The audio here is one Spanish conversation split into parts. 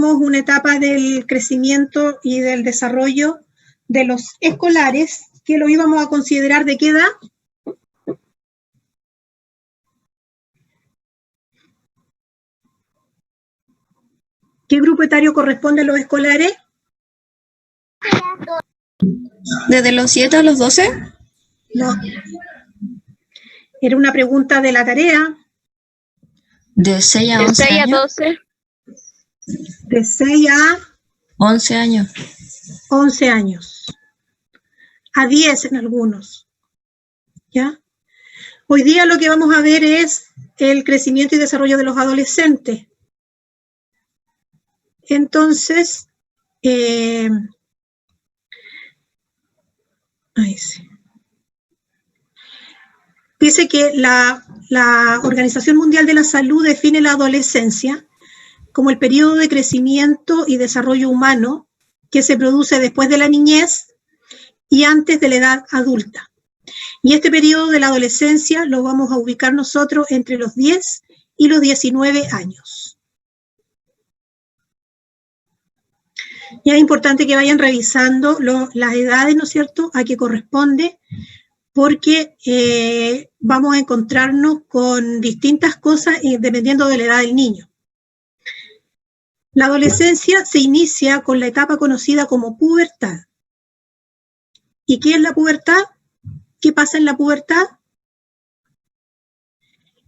vimos una etapa del crecimiento y del desarrollo de los escolares, que lo íbamos a considerar ¿de qué edad? ¿Qué grupo etario corresponde a los escolares? ¿Desde los 7 a los 12? No. Era una pregunta de la tarea. De 6 a 11 años. De 6 a 11 años. 11 años. A 10 en algunos. ¿Ya? Hoy día lo que vamos a ver es el crecimiento y desarrollo de los adolescentes. Entonces, ahí sí. Dice que la Organización Mundial de la Salud define la adolescencia como el periodo de crecimiento y desarrollo humano que se produce después de la niñez y antes de la edad adulta. Y este periodo de la adolescencia lo vamos a ubicar nosotros entre los 10 y los 19 años. Y es importante que vayan revisando las edades, ¿no es cierto?, a qué corresponde, porque vamos a encontrarnos con distintas cosas dependiendo de la edad del niño. La adolescencia se inicia con la etapa conocida como pubertad. ¿Y qué es la pubertad? ¿Qué pasa en la pubertad?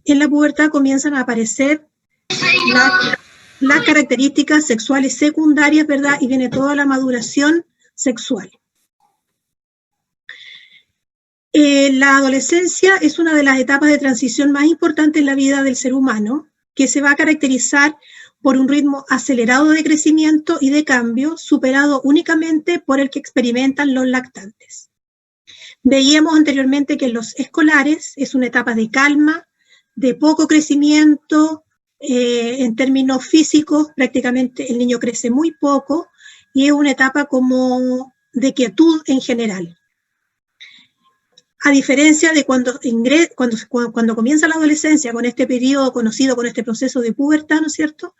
En la pubertad comienzan a aparecer las características sexuales secundarias, ¿verdad? Y viene toda la maduración sexual. La adolescencia es una de las etapas de transición más importantes en la vida del ser humano, que se va a caracterizar por un ritmo acelerado de crecimiento y de cambio, superado únicamente por el que experimentan los lactantes. Veíamos anteriormente que en los escolares es una etapa de calma, de poco crecimiento, en términos físicos prácticamente el niño crece muy poco y es una etapa como de quietud en general. A diferencia de cuando comienza la adolescencia con este periodo conocido, con este proceso de pubertad, ¿no es cierto?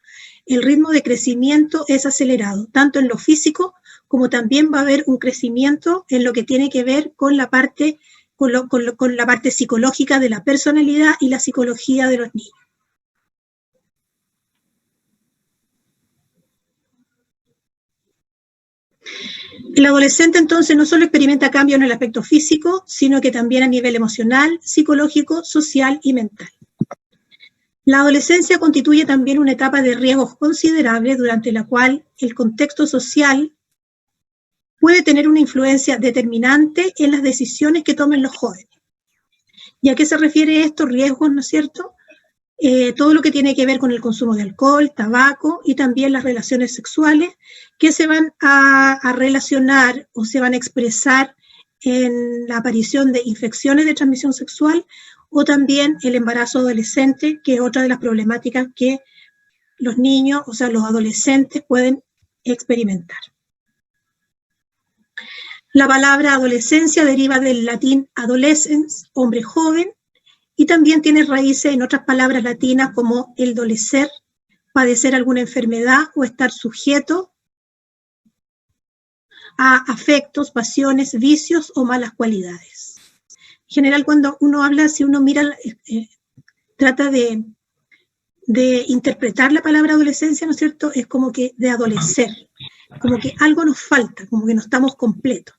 El ritmo de crecimiento es acelerado, tanto en lo físico como también va a haber un crecimiento en lo que tiene que ver con la parte, con la parte psicológica de la personalidad y la psicología de los niños. El adolescente entonces no solo experimenta cambios en el aspecto físico, sino que también a nivel emocional, psicológico, social y mental. La adolescencia constituye también una etapa de riesgos considerables durante la cual el contexto social puede tener una influencia determinante en las decisiones que tomen los jóvenes. ¿Y a qué se refiere estos riesgos, no es cierto? Todo lo que tiene que ver con el consumo de alcohol, tabaco y también las relaciones sexuales que se van a relacionar o se van a expresar en la aparición de infecciones de transmisión sexual o también el embarazo adolescente, que es otra de las problemáticas que los niños, o sea, los adolescentes pueden experimentar. La palabra adolescencia deriva del latín adolescens, hombre joven, y también tiene raíces en otras palabras latinas como el dolecer, padecer alguna enfermedad o estar sujeto a afectos, pasiones, vicios o malas cualidades. En general, cuando uno habla, si uno mira, trata de interpretar la palabra adolescencia, ¿no es cierto? Es como que de adolecer, como que algo nos falta, como que no estamos completos.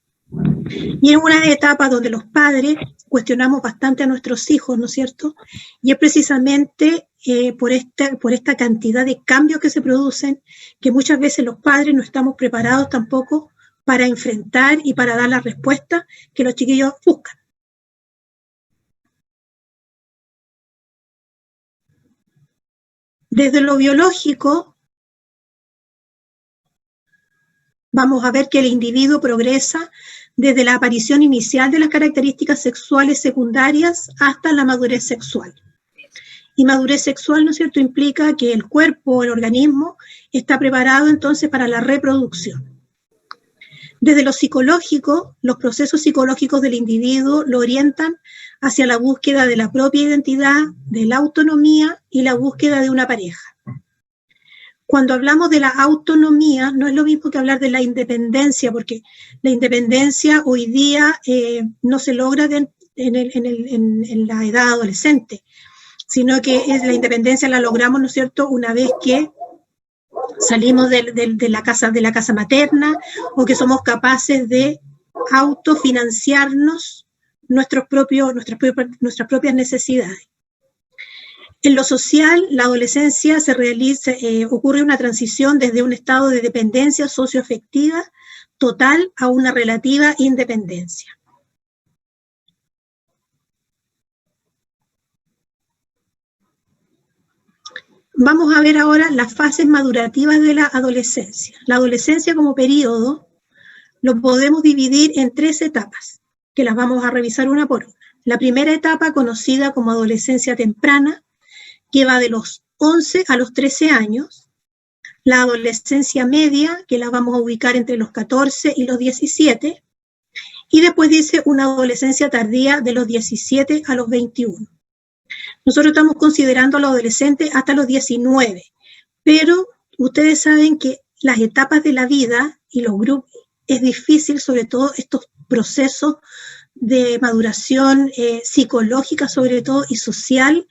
Y es una etapa donde los padres cuestionamos bastante a nuestros hijos, ¿no es cierto? Y es precisamente por esta cantidad de cambios que se producen que muchas veces los padres no estamos preparados tampoco para enfrentar y para dar la respuesta que los chiquillos buscan. Desde lo biológico, vamos a ver que el individuo progresa desde la aparición inicial de las características sexuales secundarias hasta la madurez sexual. Y madurez sexual, ¿no es cierto?, implica que el cuerpo, el organismo, está preparado entonces para la reproducción. Desde lo psicológico, los procesos psicológicos del individuo lo orientan hacia la búsqueda de la propia identidad, de la autonomía y la búsqueda de una pareja. Cuando hablamos de la autonomía, no es lo mismo que hablar de la independencia, porque la independencia hoy día no se logra en la edad adolescente, sino que la independencia la logramos, ¿no es cierto?, una vez que salimos de la casa materna, o que somos capaces de autofinanciarnos nuestras propias necesidades. En lo social, la adolescencia ocurre una transición desde un estado de dependencia socioafectiva total a una relativa independencia. Vamos a ver ahora las fases madurativas de la adolescencia. La adolescencia como periodo lo podemos dividir en 3 etapas, que las vamos a revisar una por una. La primera etapa, conocida como adolescencia temprana, que va de los 11 a los 13 años. La adolescencia media, que la vamos a ubicar entre los 14 y los 17. Y después dice una adolescencia tardía de los 17 a los 21. Nosotros estamos considerando a los adolescentes hasta los 19, pero ustedes saben que las etapas de la vida y los grupos, es difícil, sobre todo estos procesos de maduración psicológica, sobre todo, y social,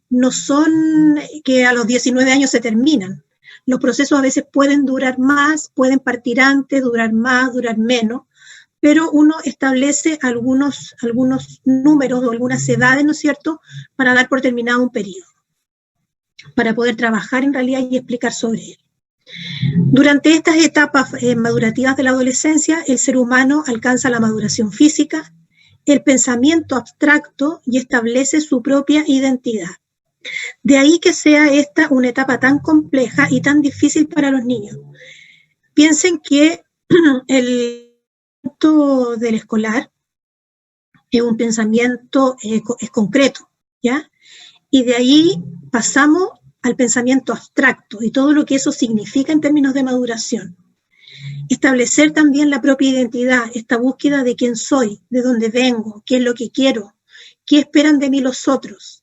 no son que a los 19 años se terminan. Los procesos a veces pueden durar más, pueden partir antes, durar más, durar menos, pero uno establece algunos números o algunas edades, ¿no es cierto?, para dar por terminado un periodo, para poder trabajar en realidad y explicar sobre él. Durante estas etapas madurativas de la adolescencia, el ser humano alcanza la maduración física, el pensamiento abstracto y establece su propia identidad. De ahí que sea esta una etapa tan compleja y tan difícil para los niños. Piensen que el pensamiento del escolar es un pensamiento es concreto, ¿ya? Y de ahí pasamos al pensamiento abstracto y todo lo que eso significa en términos de maduración. Establecer también la propia identidad, esta búsqueda de quién soy, de dónde vengo, qué es lo que quiero, qué esperan de mí los otros.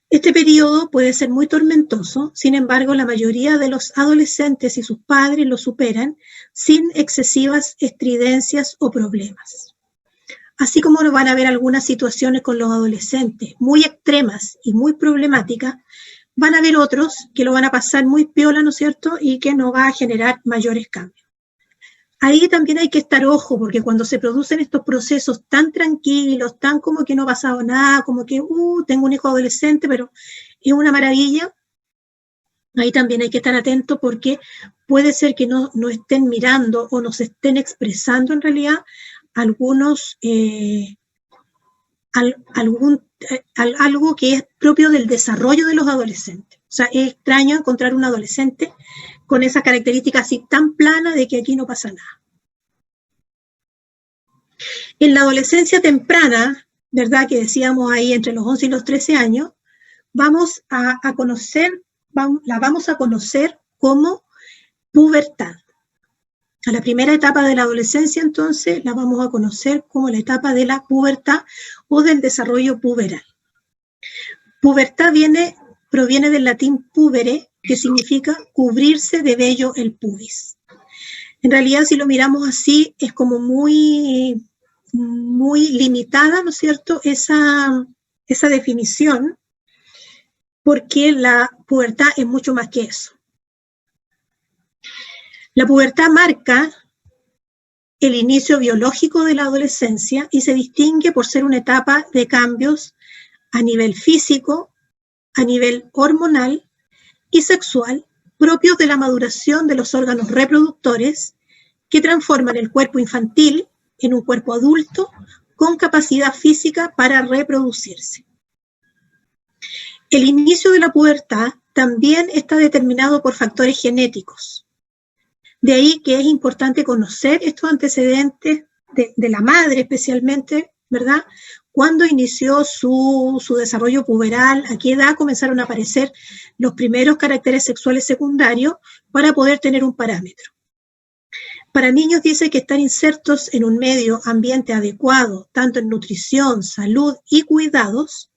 Este periodo puede ser muy tormentoso, sin embargo, la mayoría de los adolescentes y sus padres lo superan sin excesivas estridencias o problemas. Así como van a haber algunas situaciones con los adolescentes muy extremas y muy problemáticas, van a haber otros que lo van a pasar muy piola, ¿no es cierto?, y que no va a generar mayores cambios. Ahí también hay que estar ojo, porque cuando se producen estos procesos tan tranquilos, tan como que no ha pasado nada, como que, tengo un hijo adolescente, pero es una maravilla, ahí también hay que estar atento porque puede ser que no estén mirando o nos estén expresando en realidad algo que es propio del desarrollo de los adolescentes. O sea, es extraño encontrar un adolescente con esa característica así tan plana de que aquí no pasa nada. En la adolescencia temprana, ¿verdad?, que decíamos ahí entre los 11 y los 13 años, la vamos a conocer como pubertad. A la primera etapa de la adolescencia, entonces, la vamos a conocer como la etapa de la pubertad o del desarrollo puberal. Pubertad proviene del latín pubere, que significa cubrirse de vello el pubis. En realidad, si lo miramos así, es como muy limitada, ¿no es cierto?, esa definición, porque la pubertad es mucho más que eso. La pubertad marca el inicio biológico de la adolescencia y se distingue por ser una etapa de cambios a nivel físico, a nivel hormonal y sexual, propios de la maduración de los órganos reproductores que transforman el cuerpo infantil en un cuerpo adulto con capacidad física para reproducirse. El inicio de la pubertad también está determinado por factores genéticos. De ahí que es importante conocer estos antecedentes de la madre especialmente, ¿verdad? ¿Cuándo inició su desarrollo puberal? ¿A qué edad comenzaron a aparecer los primeros caracteres sexuales secundarios para poder tener un parámetro? Para niños dice que estar insertos en un medio ambiente adecuado, tanto en nutrición, salud y cuidados,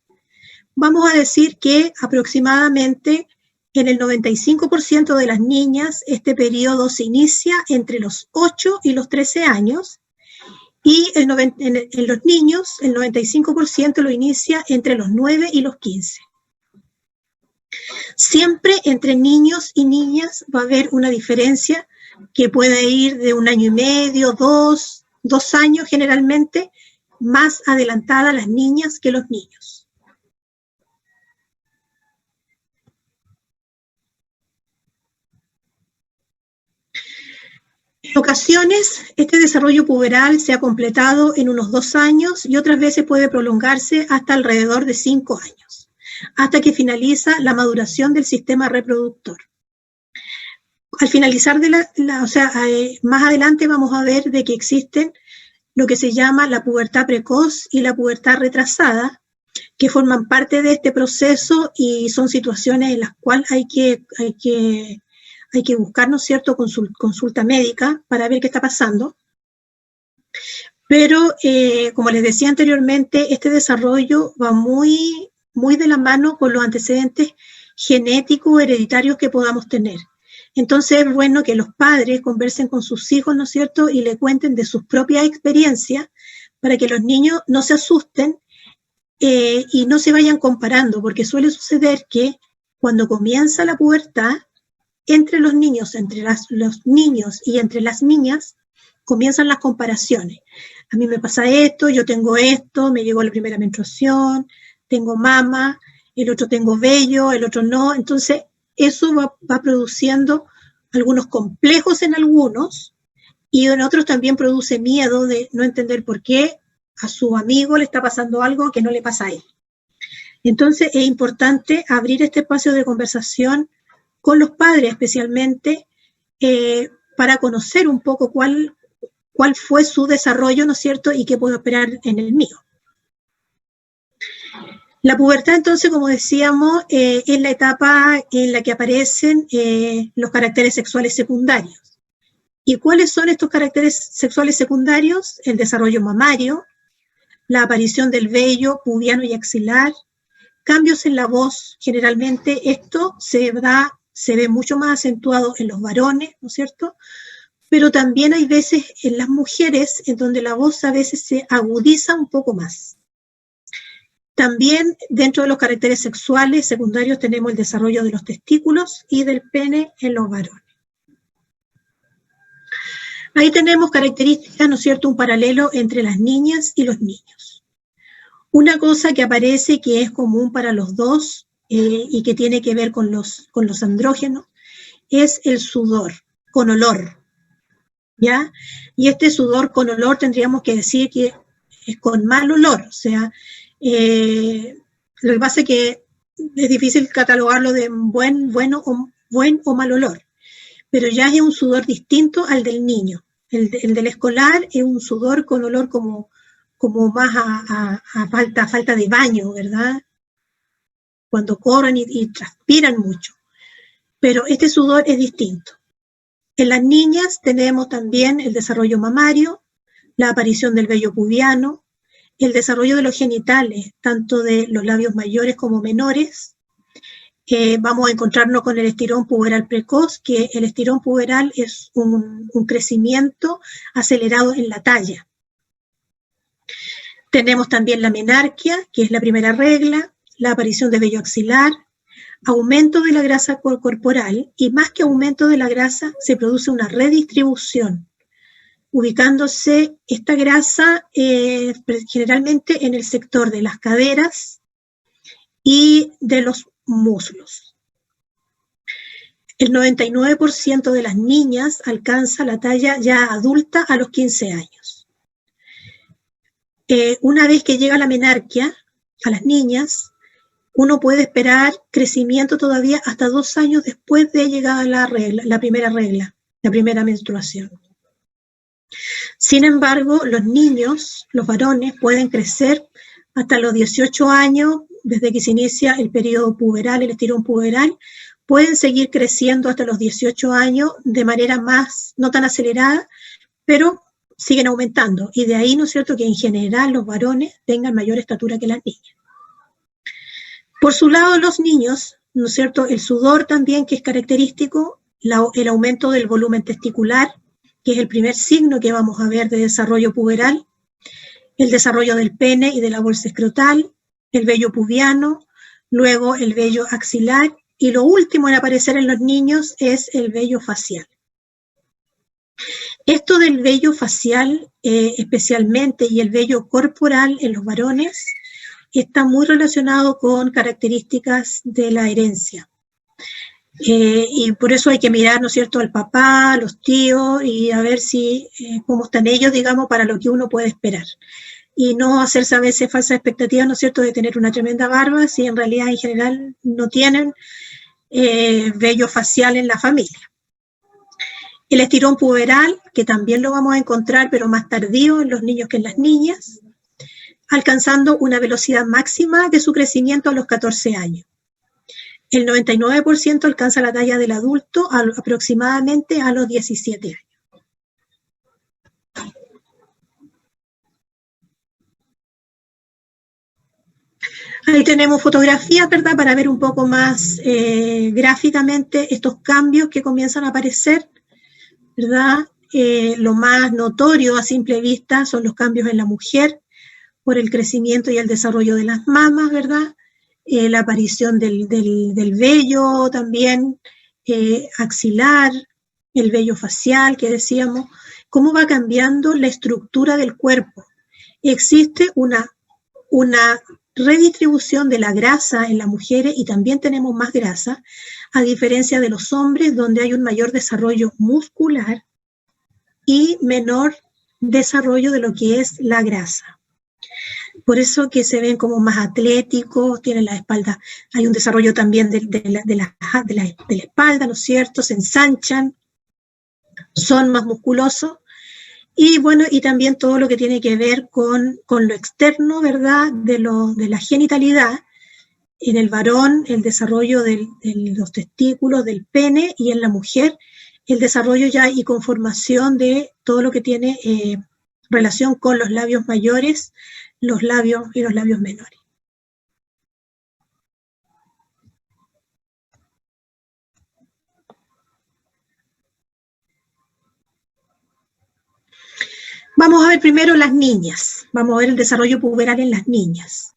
vamos a decir que aproximadamente En el 95% de las niñas, este periodo se inicia entre los 8 y los 13 años, y en los niños, el 95% lo inicia entre los 9 y los 15. Siempre entre niños y niñas va a haber una diferencia que puede ir de 1 año y medio, 2 años generalmente, más adelantada las niñas que los niños. En ocasiones, este desarrollo puberal se ha completado en unos 2 años y otras veces puede prolongarse hasta alrededor de 5 años, hasta que finaliza la maduración del sistema reproductor. Al finalizar más adelante vamos a ver de que existen lo que se llama la pubertad precoz y la pubertad retrasada, que forman parte de este proceso y son situaciones en las cuales hay que buscar, ¿no es cierto?, consulta médica para ver qué está pasando. Pero, como les decía anteriormente, este desarrollo va muy, muy de la mano con los antecedentes genéticos hereditarios que podamos tener. Entonces es bueno que los padres conversen con sus hijos, ¿no es cierto?, y le cuenten de sus propias experiencias para que los niños no se asusten y no se vayan comparando, porque suele suceder que cuando comienza la pubertad, entre los niños y entre las niñas, comienzan las comparaciones. A mí me pasa esto, yo tengo esto, me llegó la primera menstruación, tengo mama, el otro tengo vello, el otro no. Entonces, eso va produciendo algunos complejos en algunos, y en otros también produce miedo de no entender por qué a su amigo le está pasando algo que no le pasa a él. Entonces, es importante abrir este espacio de conversación con los padres especialmente, para conocer un poco cuál fue su desarrollo, ¿no es cierto?, y qué puedo esperar en el mío. La pubertad, entonces, como decíamos, es la etapa en la que aparecen los caracteres sexuales secundarios. ¿Y cuáles son estos caracteres sexuales secundarios? El desarrollo mamario, la aparición del vello pubiano y axilar, cambios en la voz. Generalmente esto se ve mucho más acentuado en los varones, ¿no es cierto?, pero también hay veces en las mujeres en donde la voz a veces se agudiza un poco más. También dentro de los caracteres sexuales secundarios tenemos el desarrollo de los testículos y del pene en los varones. Ahí tenemos características, ¿no es cierto?, un paralelo entre las niñas y los niños. Una cosa que aparece que es común para los dos y que tiene que ver con los andrógenos es el sudor con olor, ¿ya? Y este sudor con olor tendríamos que decir que es con mal olor, o sea, lo que pasa es que es difícil catalogarlo de buen o mal olor, pero ya es un sudor distinto al del niño. El del escolar es un sudor con olor como más a falta de baño, ¿verdad? Cuando corren y transpiran mucho. Pero este sudor es distinto. En las niñas tenemos también el desarrollo mamario, la aparición del vello pubiano, el desarrollo de los genitales, tanto de los labios mayores como menores. Vamos a encontrarnos con el estirón puberal precoz, que el estirón puberal es un crecimiento acelerado en la talla. Tenemos también la menarquia, que es la primera regla, la aparición de vello axilar, aumento de la grasa corporal, y más que aumento de la grasa, se produce una redistribución, ubicándose esta grasa generalmente en el sector de las caderas y de los muslos. El 99% de las niñas alcanza la talla ya adulta a los 15 años. Una vez que llega la menarquia, a las niñas, uno puede esperar crecimiento todavía hasta 2 años después de llegar a la primera regla, la primera menstruación. Sin embargo, los niños, los varones, pueden crecer hasta los 18 años, desde que se inicia el periodo puberal, el estirón puberal, pueden seguir creciendo hasta los 18 años de manera no tan acelerada, pero siguen aumentando. Y de ahí, ¿no es cierto?, que en general los varones tengan mayor estatura que las niñas. Por su lado, los niños ¿no es cierto? El sudor también, que es característico, el aumento del volumen testicular, que es el primer signo que vamos a ver de desarrollo puberal, el desarrollo del pene y de la bolsa escrotal, el vello pubiano, luego el vello axilar, y lo último en aparecer en los niños es el vello facial. Esto del vello facial especialmente y el vello corporal en los varones está muy relacionado con características de la herencia. Y por eso hay que mirar, ¿no es cierto?, al papá, a los tíos, y a ver si cómo están ellos, digamos, para lo que uno puede esperar. Y no hacerse a veces falsas expectativas, ¿no es cierto?, de tener una tremenda barba, si en realidad en general no tienen vello facial en la familia. El estirón puberal, que también lo vamos a encontrar, pero más tardío en los niños que en las niñas, alcanzando una velocidad máxima de su crecimiento a los 14 años. El 99% alcanza la talla del adulto aproximadamente a los 17 años. Ahí tenemos fotografías, ¿verdad?, para ver un poco más gráficamente estos cambios que comienzan a aparecer, ¿verdad? Lo más notorio a simple vista son los cambios en la mujer por el crecimiento y el desarrollo de las mamas, ¿verdad? La aparición del vello también axilar, el vello facial que decíamos, cómo va cambiando la estructura del cuerpo. Existe una redistribución de la grasa en las mujeres y también tenemos más grasa, a diferencia de los hombres donde hay un mayor desarrollo muscular y menor desarrollo de lo que es la grasa. Por eso que se ven como más atléticos, tienen la espalda, hay un desarrollo también de la espalda, ¿no es cierto? Se ensanchan, son más musculosos. Y bueno, y también todo lo que tiene que ver con lo externo, ¿verdad? De la genitalidad. En el varón, el desarrollo de los testículos, del pene, y en la mujer, el desarrollo ya y conformación de todo lo que tiene relación con los labios mayores, los labios y los labios menores. Vamos a ver primero las niñas, vamos a ver el desarrollo puberal en las niñas.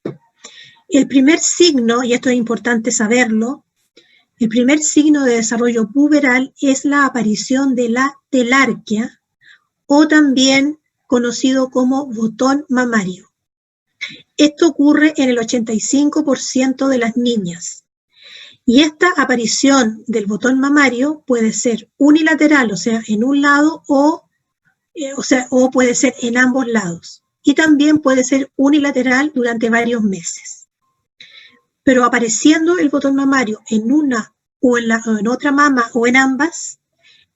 El primer signo, y esto es importante saberlo, el primer signo de desarrollo puberal es la aparición de la telarquia, o también conocido como botón mamario. Esto ocurre en el 85% de las niñas. Y esta aparición del botón mamario puede ser unilateral, o sea, en un lado, o puede ser en ambos lados. Y también puede ser unilateral durante varios meses. Pero apareciendo el botón mamario en una o en otra mama o en ambas,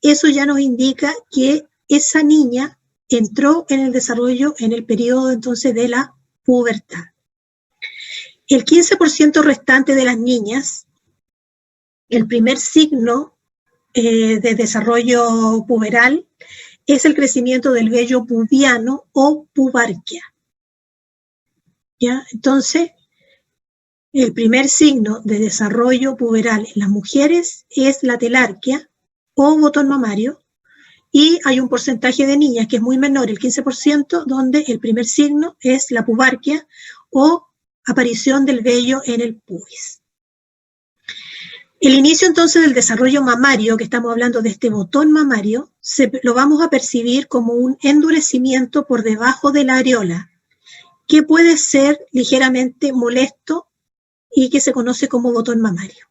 eso ya nos indica que esa niña entró en el desarrollo en el periodo entonces de la pubertad. El 15% restante de las niñas, el primer signo de desarrollo puberal es el crecimiento del vello pubiano o pubarquia. ¿Ya? Entonces, el primer signo de desarrollo puberal en las mujeres es la telarquia o botón mamario, y hay un porcentaje de niñas que es muy menor, el 15%, donde el primer signo es la pubarquia o aparición del vello en el pubis. El inicio entonces del desarrollo mamario, que estamos hablando de este botón mamario, lo vamos a percibir como un endurecimiento por debajo de la areola, que puede ser ligeramente molesto y que se conoce como botón mamario.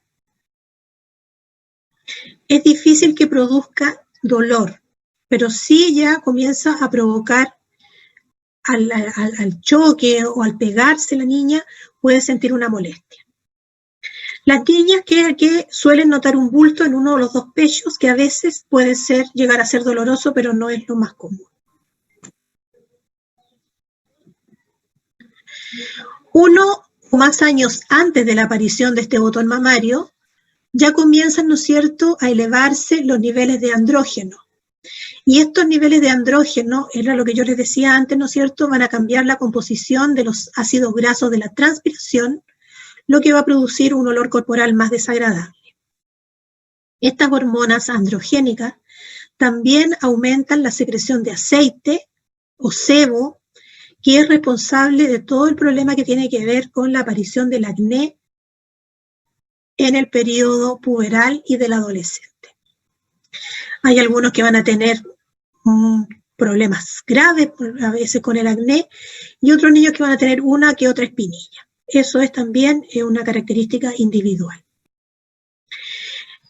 Es difícil que produzca dolor, pero sí ya comienza a provocar al choque o al pegarse la niña, puede sentir una molestia. Las niñas que suelen notar un bulto en uno de los dos pechos, que a veces puede llegar a ser doloroso, pero no es lo más común. Uno o más años antes de la aparición de este botón mamario, ya comienzan, ¿no es cierto?, a elevarse los niveles de andrógeno. Y estos niveles de andrógeno, era lo que yo les decía antes, ¿no es cierto?, van a cambiar la composición de los ácidos grasos de la transpiración, lo que va a producir un olor corporal más desagradable. Estas hormonas androgénicas también aumentan la secreción de aceite o sebo, que es responsable de todo el problema que tiene que ver con la aparición del acné en el periodo puberal y del adolescente. Hay algunos que van a tener problemas graves, a veces con el acné, y otros niños que van a tener una que otra espinilla. Eso es también una característica individual.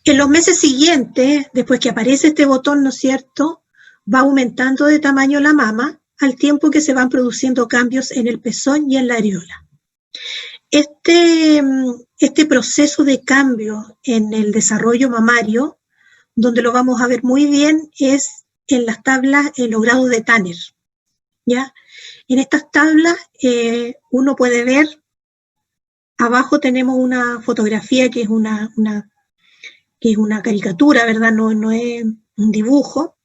En los meses siguientes, después que aparece este botón, ¿no es cierto?, va aumentando de tamaño la mama al tiempo que se van produciendo cambios en el pezón y en la areola. Este proceso de cambio en el desarrollo mamario, donde lo vamos a ver muy bien, es en las tablas, en los grados de Tanner, ¿ya? En estas tablas uno puede ver, abajo tenemos una fotografía que es una caricatura, ¿verdad? No es un dibujo.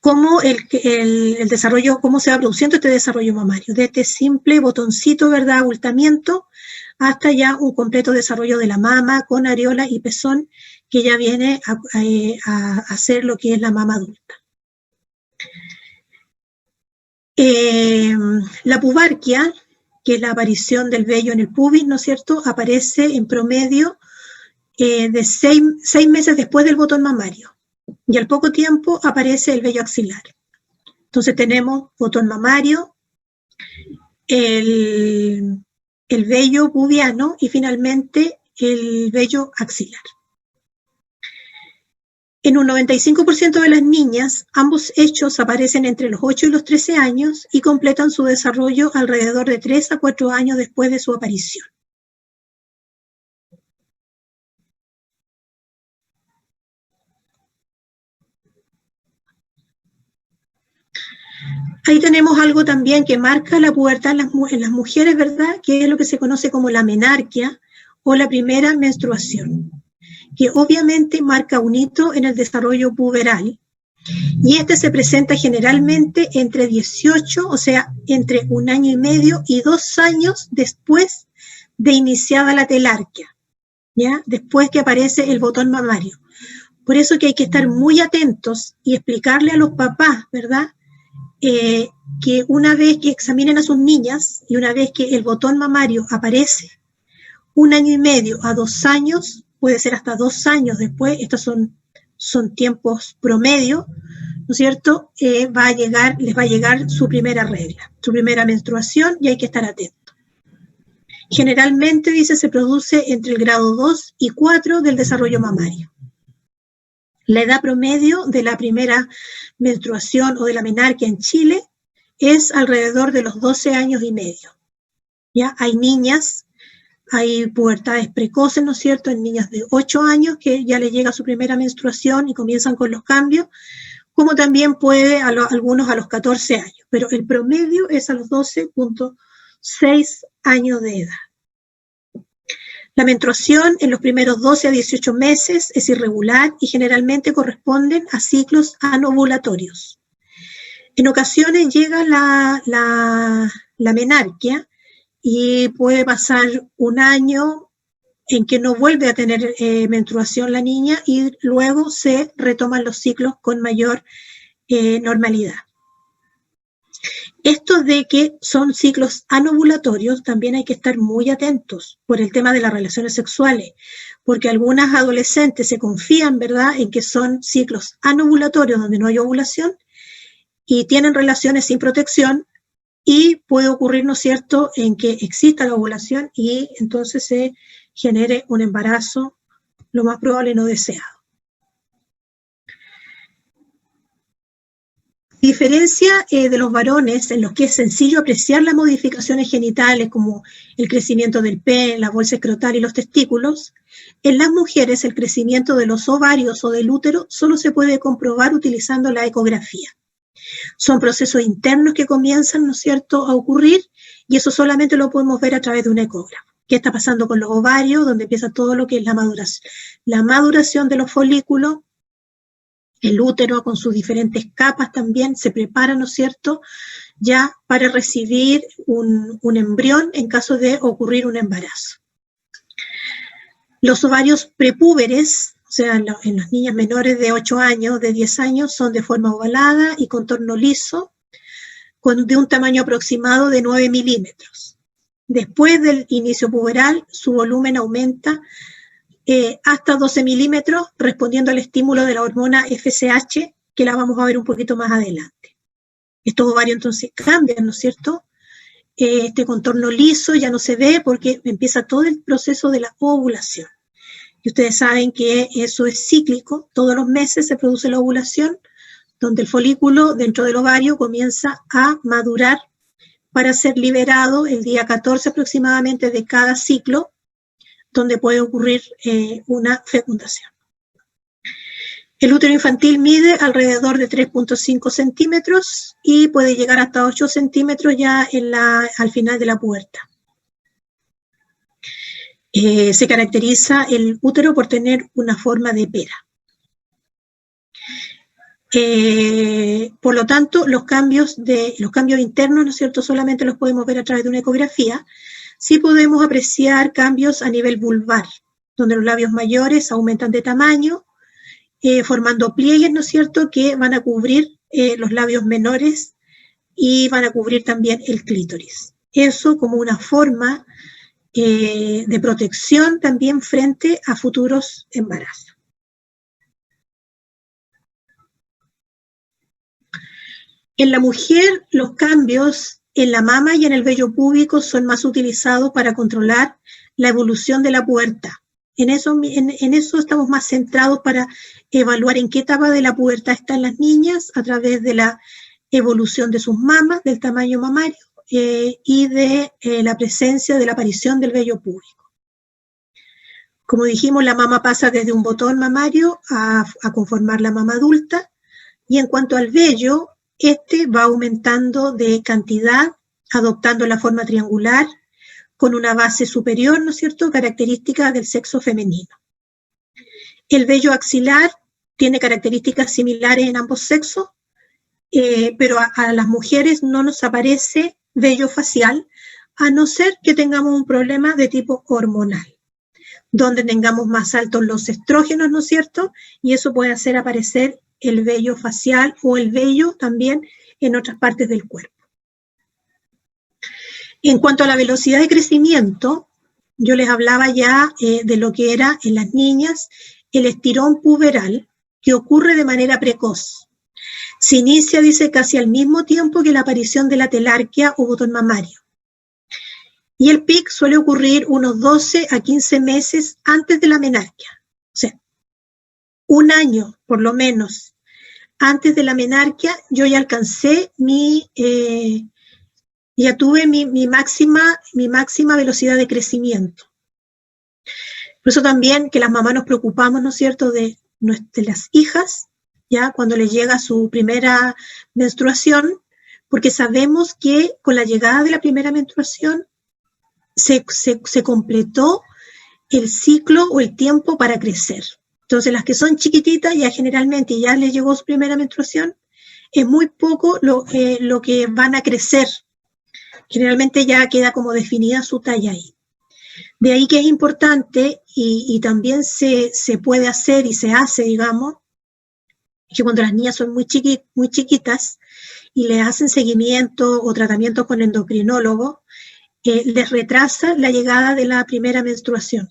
Cómo el desarrollo, cómo se va produciendo este desarrollo mamario, de este simple botoncito, ¿verdad?, abultamiento, hasta ya un completo desarrollo de la mama con areola y pezón, que ya viene a hacer lo que es la mama adulta. La pubarquia, que es la aparición del vello en el pubis, ¿no es cierto?, aparece en promedio de 6 meses después del botón mamario. Y al poco tiempo aparece el vello axilar. Entonces tenemos botón mamario, el vello pubiano y finalmente el vello axilar. En un 95% de las niñas, ambos hechos aparecen entre los 8 y los 13 años y completan su desarrollo alrededor de 3 a 4 años después de su aparición. Ahí tenemos algo también que marca la pubertad en las mujeres, ¿verdad?, que es lo que se conoce como la menarquia o la primera menstruación, que obviamente marca un hito en el desarrollo puberal, y este se presenta generalmente entre 18, o sea, entre 1 año y medio y 2 años después de iniciada la telarquia, ¿ya?, después que aparece el botón mamario. Por eso que hay que estar muy atentos y explicarle a los papás, ¿verdad?, que una vez que examinen a sus niñas y una vez que el botón mamario aparece 1 año y medio a 2 años, puede ser hasta 2 años después, estos son tiempos promedio, ¿no es cierto?, les va a llegar su primera regla, su primera menstruación, y hay que estar atento. Generalmente, dice, se produce entre el grado 2 y 4 del desarrollo mamario. La edad promedio de la primera menstruación o de la menarquia en Chile es alrededor de los 12 años y medio. ¿Ya? Hay niñas, hay pubertades precoces, ¿no es cierto?, en niñas de 8 años que ya les llega su primera menstruación y comienzan con los cambios, como también puede algunos a los 14 años, pero el promedio es a los 12.6 años de edad. La menstruación en los primeros 12 a 18 meses es irregular y generalmente corresponden a ciclos anovulatorios. En ocasiones llega la menarquia y puede pasar 1 año en que no vuelve a tener menstruación la niña y luego se retoman los ciclos con mayor normalidad. Esto de que son ciclos anovulatorios también hay que estar muy atentos por el tema de las relaciones sexuales, porque algunas adolescentes se confían, ¿verdad?, en que son ciclos anovulatorios donde no hay ovulación y tienen relaciones sin protección, y puede ocurrir, ¿no es cierto?, en que exista la ovulación y entonces se genere un embarazo, lo más probable no deseado. A diferencia de los varones, en los que es sencillo apreciar las modificaciones genitales como el crecimiento del pene, la bolsa escrotal y los testículos, en las mujeres el crecimiento de los ovarios o del útero solo se puede comprobar utilizando la ecografía. Son procesos internos que comienzan, ¿no es cierto?, a ocurrir, y eso solamente lo podemos ver a través de un ecógrafo. ¿Qué está pasando con los ovarios? Donde empieza todo lo que es la maduración de los folículos, El útero con sus diferentes capas también se prepara, ¿no es cierto?, ya para recibir un embrión en caso de ocurrir un embarazo. Los ovarios prepúberes, o sea, en las niñas menores de 8 años, de 10 años, son de forma ovalada y contorno liso, de un tamaño aproximado de 9 milímetros. Después del inicio puberal, su volumen aumenta hasta 12 milímetros, respondiendo al estímulo de la hormona FSH, que la vamos a ver un poquito más adelante. Estos ovarios entonces cambian, ¿no es cierto? Este contorno liso ya no se ve porque empieza todo el proceso de la ovulación. Y ustedes saben que eso es cíclico, todos los meses se produce la ovulación, donde el folículo dentro del ovario comienza a madurar para ser liberado el día 14 aproximadamente de cada ciclo, donde puede ocurrir una fecundación. El útero infantil mide alrededor de 3.5 centímetros y puede llegar hasta 8 centímetros ya al final de la pubertad. Se caracteriza el útero por tener una forma de pera. Por lo tanto, los cambios internos, ¿no es cierto?, solamente los podemos ver a través de una ecografía. Sí podemos apreciar cambios a nivel vulvar, donde los labios mayores aumentan de tamaño, formando pliegues, ¿no es cierto?, que van a cubrir los labios menores y van a cubrir también el clítoris. Eso como una forma de protección también frente a futuros embarazos. En la mujer, los cambios en la mama y en el vello púbico son más utilizados para controlar la evolución de la pubertad. En eso estamos más centrados para evaluar en qué etapa de la pubertad están las niñas a través de la evolución de sus mamas, del tamaño mamario y de la presencia de la aparición del vello púbico. Como dijimos, la mama pasa desde un botón mamario a conformar la mama adulta, y en cuanto al vello, este va aumentando de cantidad, adoptando la forma triangular, con una base superior, ¿no es cierto?, característica del sexo femenino. El vello axilar tiene características similares en ambos sexos, pero a las mujeres no nos aparece vello facial, a no ser que tengamos un problema de tipo hormonal, donde tengamos más altos los estrógenos, ¿no es cierto?, y eso puede hacer aparecer el vello facial o el vello también en otras partes del cuerpo. En cuanto a la velocidad de crecimiento, yo les hablaba ya de lo que era en las niñas el estirón puberal, que ocurre de manera precoz. Se inicia, dice, casi al mismo tiempo que la aparición de la telarquia o botón mamario. Y el pic suele ocurrir unos 12 a 15 meses antes de la menarquia. O sea, un año, por lo menos, antes de la menarquia, yo ya alcancé ya tuve mi máxima velocidad de crecimiento. Por eso también que las mamás nos preocupamos, ¿no es cierto?, de las hijas, ya cuando les llega su primera menstruación, porque sabemos que con la llegada de la primera menstruación se completó el ciclo o el tiempo para crecer. Entonces, las que son chiquititas, ya generalmente ya les llegó su primera menstruación, es muy poco lo que van a crecer. Generalmente ya queda como definida su talla ahí. De ahí que es importante, y también se puede hacer y se hace, digamos, que cuando las niñas son muy chiquitas y les hacen seguimiento o tratamiento con endocrinólogo, les retrasa la llegada de la primera menstruación.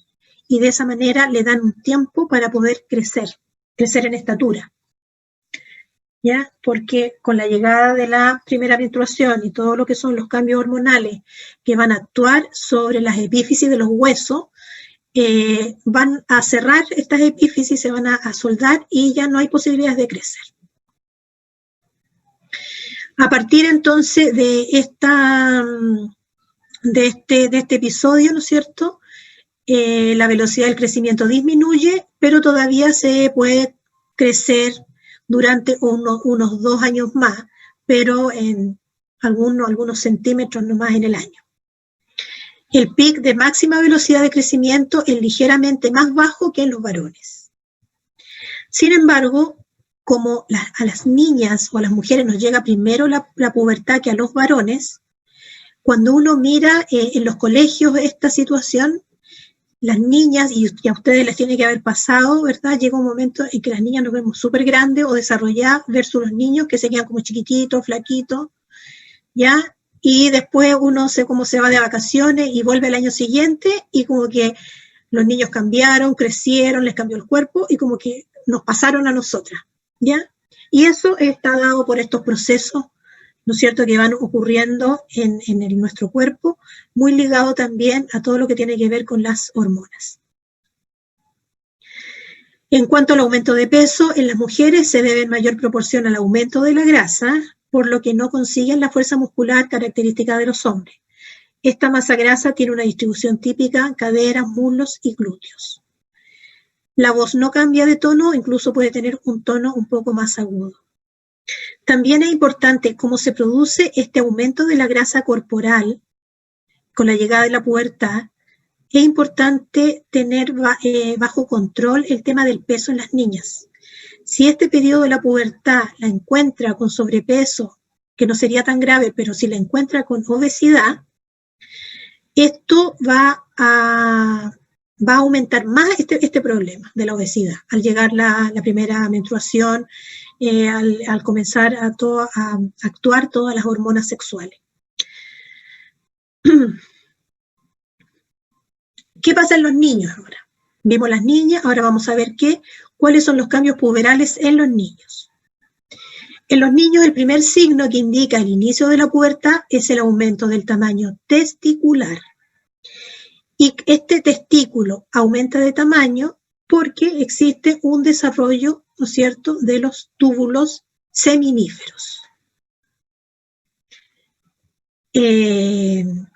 Y de esa manera le dan un tiempo para poder crecer en estatura. ¿Ya? Porque con la llegada de la primera menstruación y todo lo que son los cambios hormonales que van a actuar sobre las epífisis de los huesos, van a cerrar estas epífisis, se van a soldar y ya no hay posibilidades de crecer. A partir entonces de este episodio, ¿no es cierto?, la velocidad del crecimiento disminuye, pero todavía se puede crecer durante unos 2 años más, pero en algunos centímetros nomás en el año. El pic de máxima velocidad de crecimiento es ligeramente más bajo que en los varones. Sin embargo, como a las niñas o a las mujeres nos llega primero la pubertad que a los varones, cuando uno mira en los colegios esta situación, las niñas, y a ustedes les tiene que haber pasado, ¿verdad? Llega un momento en que las niñas nos vemos súper grandes o desarrolladas versus los niños que se quedan como chiquititos, flaquitos, ¿ya? Y después uno se va de vacaciones y vuelve el año siguiente y como que los niños cambiaron, crecieron, les cambió el cuerpo y como que nos pasaron a nosotras, ¿ya? Y eso está dado por estos procesos, ¿no es cierto?, que van ocurriendo en nuestro cuerpo, muy ligado también a todo lo que tiene que ver con las hormonas. En cuanto al aumento de peso, en las mujeres se debe en mayor proporción al aumento de la grasa, por lo que no consiguen la fuerza muscular característica de los hombres. Esta masa grasa tiene una distribución típica en caderas, muslos y glúteos. La voz no cambia de tono, incluso puede tener un tono un poco más agudo. También es importante cómo se produce este aumento de la grasa corporal con la llegada de la pubertad. Es importante tener bajo control el tema del peso en las niñas. Si este periodo de la pubertad la encuentra con sobrepeso, que no sería tan grave, pero si la encuentra con obesidad, esto va a aumentar más este problema de la obesidad. Al llegar la primera menstruación, al comenzar a actuar todas las hormonas sexuales. ¿Qué pasa en los niños ahora? Vimos las niñas, ahora vamos a ver cuáles son los cambios puberales en los niños. En los niños el primer signo que indica el inicio de la pubertad es el aumento del tamaño testicular. Y este testículo aumenta de tamaño porque existe un desarrollo, ¿no es cierto?, de los túbulos seminíferos. En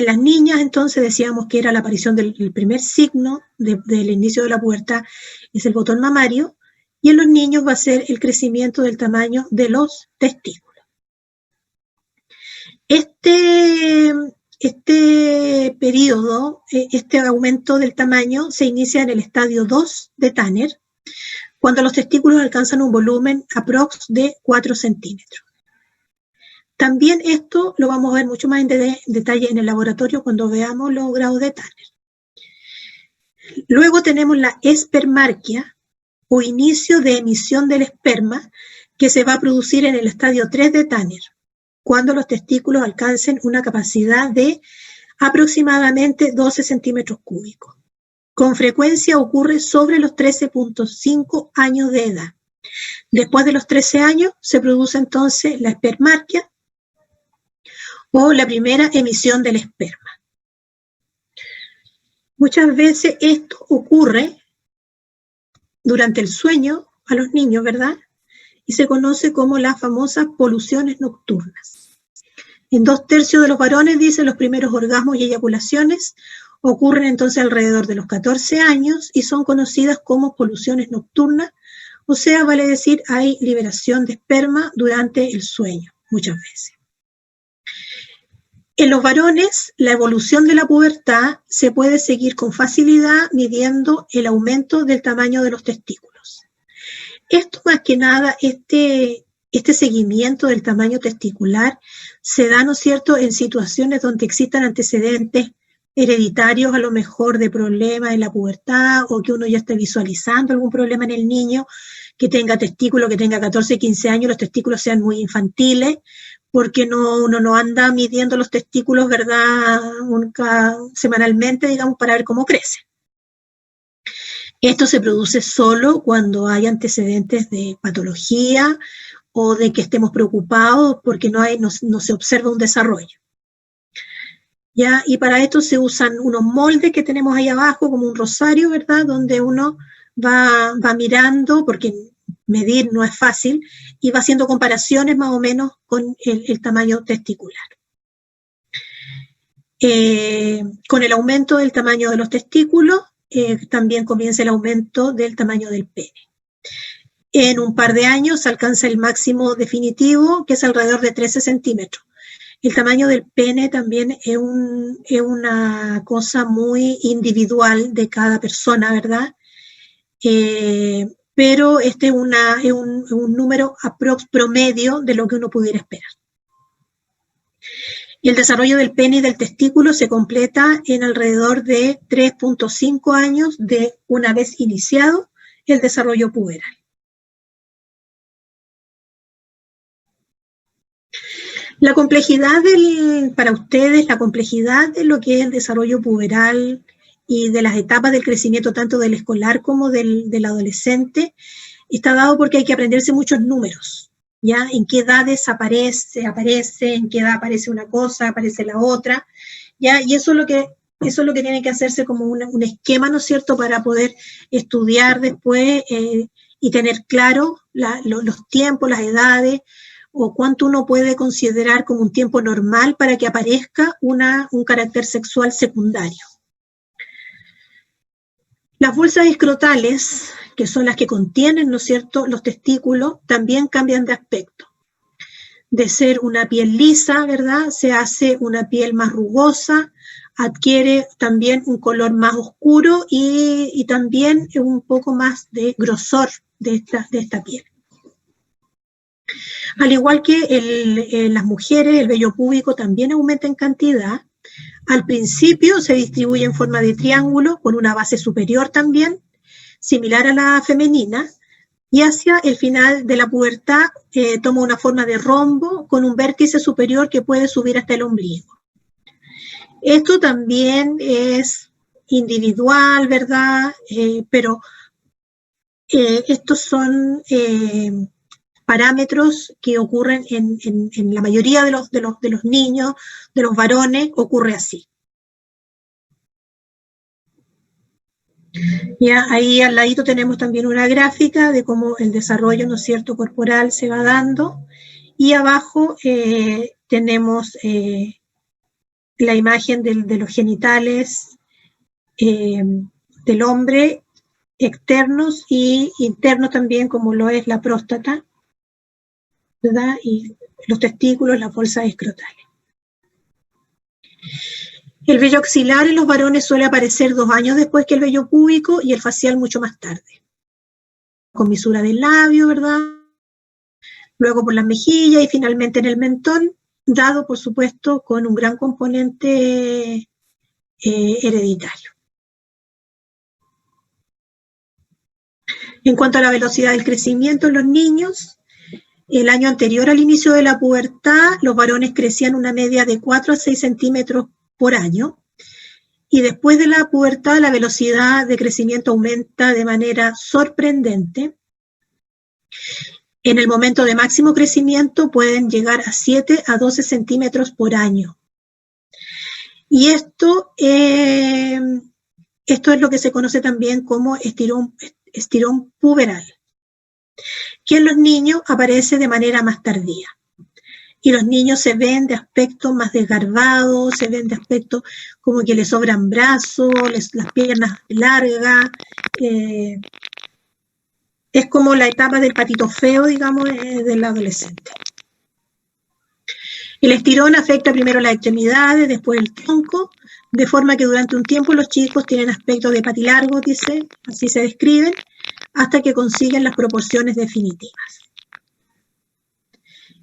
las niñas, entonces, decíamos que era la aparición del primer signo del inicio de la pubertad, es el botón mamario, y en los niños va a ser el crecimiento del tamaño de los testículos. Este periodo, este aumento del tamaño se inicia en el estadio 2 de Tanner, cuando los testículos alcanzan un volumen aprox de 4 centímetros. También esto lo vamos a ver mucho más en detalle en el laboratorio cuando veamos los grados de Tanner. Luego tenemos la espermarquia, o inicio de emisión del esperma, que se va a producir en el estadio 3 de Tanner, cuando los testículos alcancen una capacidad de aproximadamente 12 centímetros cúbicos. Con frecuencia ocurre sobre los 13.5 años de edad. Después de los 13 años se produce entonces la espermarquia o la primera emisión del esperma. Muchas veces esto ocurre durante el sueño a los niños, ¿verdad? Y se conoce como las famosas poluciones nocturnas. En 2/3 de los varones, dicen, los primeros orgasmos y eyaculaciones ocurren entonces alrededor de los 14 años y son conocidas como poluciones nocturnas, o sea, vale decir, hay liberación de esperma durante el sueño, muchas veces. En los varones, la evolución de la pubertad se puede seguir con facilidad midiendo el aumento del tamaño de los testículos. Esto más que nada, este seguimiento del tamaño testicular se da, ¿no es cierto?, en situaciones donde existan antecedentes hereditarios, a lo mejor de problemas en la pubertad, o que uno ya esté visualizando algún problema en el niño, que tenga testículos, que tenga 14, 15 años, los testículos sean muy infantiles, porque uno no anda midiendo los testículos, ¿verdad?, semanalmente, digamos, para ver cómo crecen. Esto se produce solo cuando hay antecedentes de patología o de que estemos preocupados porque no se observa un desarrollo. ¿Ya? Y para esto se usan unos moldes que tenemos ahí abajo, como un rosario, ¿verdad?, donde uno va mirando, porque medir no es fácil, y va haciendo comparaciones más o menos con el tamaño testicular. Con el aumento del tamaño de los testículos, también comienza el aumento del tamaño del pene. En un par de años se alcanza el máximo definitivo, que es alrededor de 13 centímetros. El tamaño del pene también es una cosa muy individual de cada persona, ¿verdad? pero este es un número promedio de lo que uno pudiera esperar. Y el desarrollo del pene y del testículo se completa en alrededor de 3.5 años de una vez iniciado el desarrollo puberal. La complejidad para ustedes, la complejidad de lo que es el desarrollo puberal y de las etapas del crecimiento tanto del escolar como del adolescente está dado porque hay que aprenderse muchos números. ¿Ya? En qué edades aparece, en qué edad aparece una cosa, aparece la otra, ¿ya? Y eso es lo que tiene que hacerse como un esquema, ¿no es cierto?, para poder estudiar después y tener claro los tiempos, las edades, o cuánto uno puede considerar como un tiempo normal para que aparezca un carácter sexual secundario. Las bolsas escrotales, que son las que contienen, ¿no es cierto?, los testículos, también cambian de aspecto. De ser una piel lisa, ¿verdad?, se hace una piel más rugosa, adquiere también un color más oscuro y también un poco más de grosor de esta piel. Al igual que las mujeres, el vello púbico también aumenta en cantidad. Al principio se distribuye en forma de triángulo con una base superior también, similar a la femenina, y hacia el final de la pubertad toma una forma de rombo con un vértice superior que puede subir hasta el ombligo. Esto también es individual, ¿verdad? Pero estos son parámetros que ocurren en la mayoría de los niños, de los varones, ocurre así. Ya, ahí al ladito tenemos también una gráfica de cómo el desarrollo, ¿no es cierto?, corporal se va dando, y abajo tenemos la imagen de los genitales del hombre, externos y internos también, como lo es la próstata, ¿verdad?, y los testículos, las bolsas escrotales. El vello axilar en los varones suele aparecer 2 años después que el vello púbico y el facial mucho más tarde. Comisura del labio, ¿verdad? Luego por las mejillas y finalmente en el mentón, dado por supuesto con un gran componente hereditario. En cuanto a la velocidad del crecimiento en los niños, el año anterior al inicio de la pubertad, los varones crecían una media de 4 a 6 centímetros por año, y después de la pubertad la velocidad de crecimiento aumenta de manera sorprendente. En el momento de máximo crecimiento pueden llegar a 7 a 12 centímetros por año. Y esto es lo que se conoce también como estirón puberal, que en los niños aparece de manera más tardía. Y los niños se ven de aspecto más desgarbado, se ven de aspecto como que les sobran brazos, las piernas largas. Es como la etapa del patito feo, digamos, del adolescente. El estirón afecta primero las extremidades, después el tronco, de forma que durante un tiempo los chicos tienen aspecto de patilargos, dice, así se describen, hasta que consiguen las proporciones definitivas.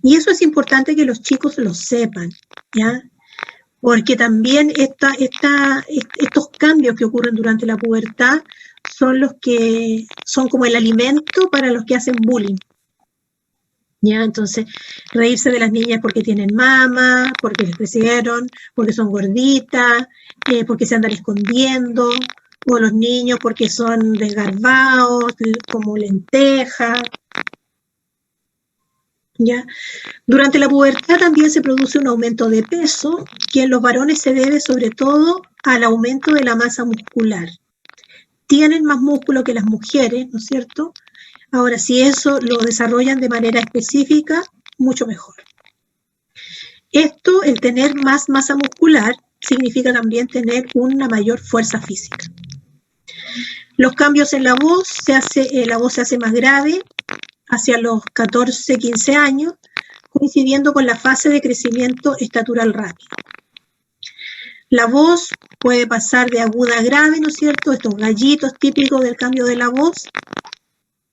Y eso es importante que los chicos lo sepan, ¿ya? Porque también estos cambios que ocurren durante la pubertad son los que son como el alimento para los que hacen bullying, ¿ya? Entonces, reírse de las niñas porque tienen mama, porque les crecieron, porque son gorditas, porque se andan escondiendo, o los niños porque son desgarbados, como lentejas. ¿Ya? Durante la pubertad también se produce un aumento de peso que en los varones se debe sobre todo al aumento de la masa muscular. Tienen más músculo que las mujeres, ¿no es cierto? Ahora, si eso lo desarrollan de manera específica, mucho mejor. Esto, el tener más masa muscular, significa también tener una mayor fuerza física. Los cambios en la voz se hace más grave hacia los 14, 15 años, coincidiendo con la fase de crecimiento estatural rápido. La voz puede pasar de aguda a grave, ¿no es cierto? Estos gallitos típicos del cambio de la voz,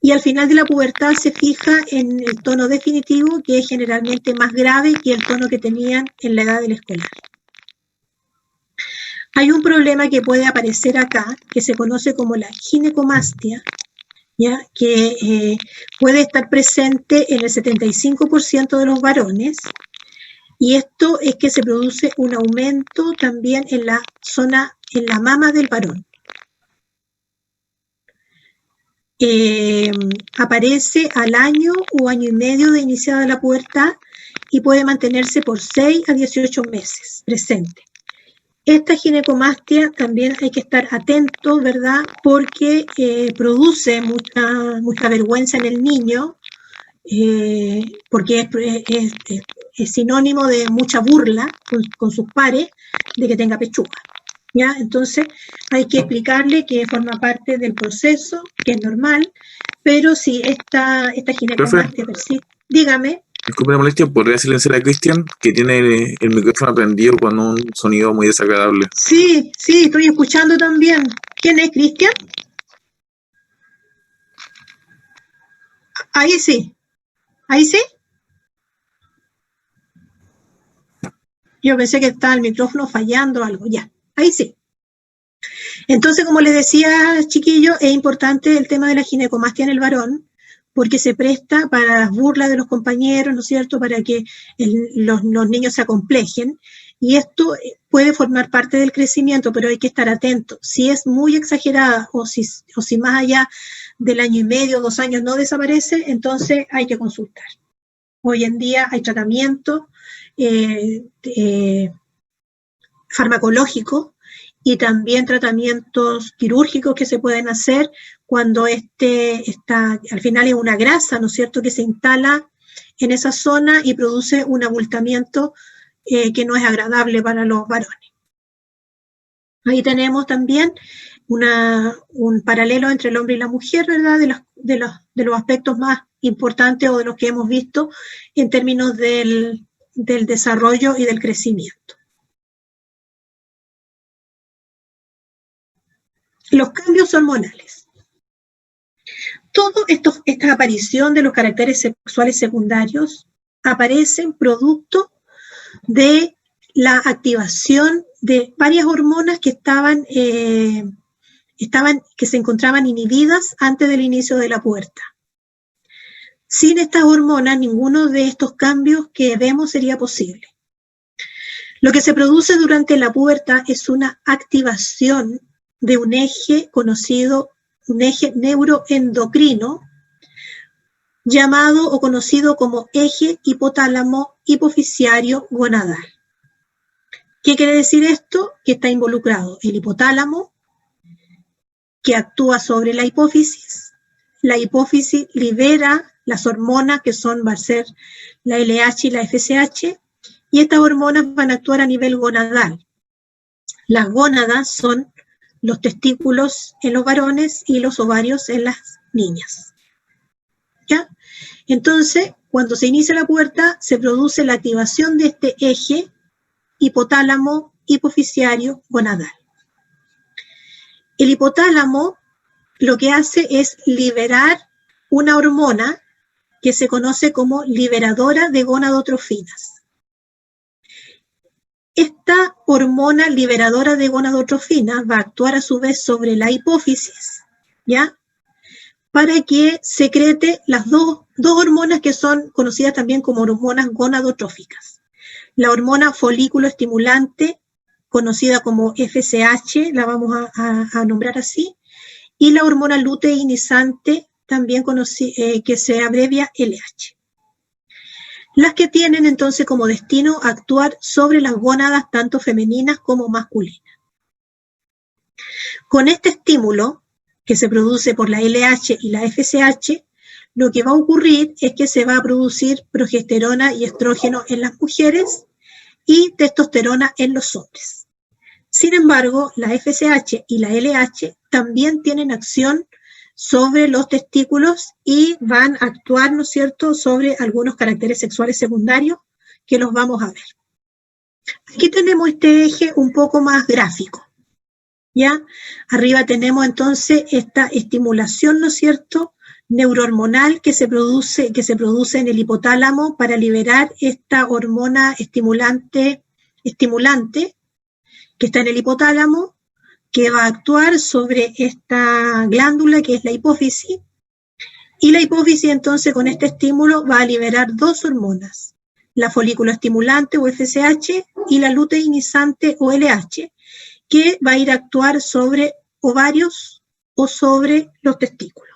y al final de la pubertad se fija en el tono definitivo, que es generalmente más grave que el tono que tenían en la edad del escolar. Hay un problema que puede aparecer acá, que se conoce como la ginecomastia, ¿ya? Que puede estar presente en el 75% de los varones, y esto es que se produce un aumento también en la zona, en la mama del varón. Aparece al año o año y medio de iniciada la pubertad y puede mantenerse por 6 a 18 meses presente. Esta ginecomastia también hay que estar atentos, ¿verdad? Porque produce mucha vergüenza en el niño, porque es sinónimo de mucha burla con sus pares de que tenga pechuga, ¿ya? Entonces hay que explicarle que forma parte del proceso, que es normal, pero si esta ginecomastia persiste, dígame. Disculpe la molestia, ¿podría silenciar a Cristian, que tiene el micrófono prendido con un sonido muy desagradable? Sí, estoy escuchando también. ¿Quién es, Cristian? Ahí sí. ¿Ahí sí? Yo pensé que estaba el micrófono fallando o algo. Ya, ahí sí. Entonces, como les decía, chiquillos, es importante el tema de la ginecomastia en el varón, porque se presta para las burlas de los compañeros, ¿no es cierto?, para que los niños se acomplejen, y esto puede formar parte del crecimiento, pero hay que estar atento. Si es muy exagerada o si más allá del año y medio, 2 años no desaparece, entonces hay que consultar. Hoy en día hay tratamiento farmacológico y también tratamientos quirúrgicos que se pueden hacer cuando al final es una grasa, ¿no es cierto?, que se instala en esa zona y produce un abultamiento que no es agradable para los varones. Ahí tenemos también un paralelo entre el hombre y la mujer, ¿verdad?, de los aspectos más importantes o de los que hemos visto en términos del desarrollo y del crecimiento. Los cambios hormonales. Toda esta aparición de los caracteres sexuales secundarios aparecen producto de la activación de varias hormonas que que se encontraban inhibidas antes del inicio de la pubertad. Sin estas hormonas, ninguno de estos cambios que vemos sería posible. Lo que se produce durante la pubertad es una activación de un eje conocido, un eje neuroendocrino, llamado o conocido como eje hipotálamo hipoficiario gonadal. ¿Qué quiere decir esto? Que está involucrado el hipotálamo, que actúa sobre la hipófisis libera las hormonas que va a ser la LH y la FSH, y estas hormonas van a actuar a nivel gonadal. Las gónadas son los testículos en los varones y los ovarios en las niñas. ¿Ya? Entonces, cuando se inicia la pubertad, se produce la activación de este eje hipotálamo hipoficiario gonadal. El hipotálamo lo que hace es liberar una hormona que se conoce como liberadora de gonadotrofinas. Esta hormona liberadora de gonadotrofinas va a actuar a su vez sobre la hipófisis, ¿ya?, para que secrete las dos hormonas que son conocidas también como hormonas gonadotróficas. La hormona folículo estimulante, conocida como FSH, la vamos a nombrar así, y la hormona luteinizante, también que se abrevia LH. Las que tienen entonces como destino actuar sobre las gónadas tanto femeninas como masculinas. Con este estímulo, que se produce por la LH y la FSH, lo que va a ocurrir es que se va a producir progesterona y estrógeno en las mujeres y testosterona en los hombres. Sin embargo, la FSH y la LH también tienen acción sobre los testículos y van a actuar, ¿no es cierto?, sobre algunos caracteres sexuales secundarios que los vamos a ver. Aquí tenemos este eje un poco más gráfico, ¿ya? Arriba tenemos entonces esta estimulación, ¿no es cierto?, neurohormonal que se produce en el hipotálamo para liberar esta hormona estimulante que está en el hipotálamo, que va a actuar sobre esta glándula que es la hipófisis, y la hipófisis entonces con este estímulo va a liberar dos hormonas, la folículo estimulante o FSH y la luteinizante o LH, que va a ir a actuar sobre ovarios o sobre los testículos.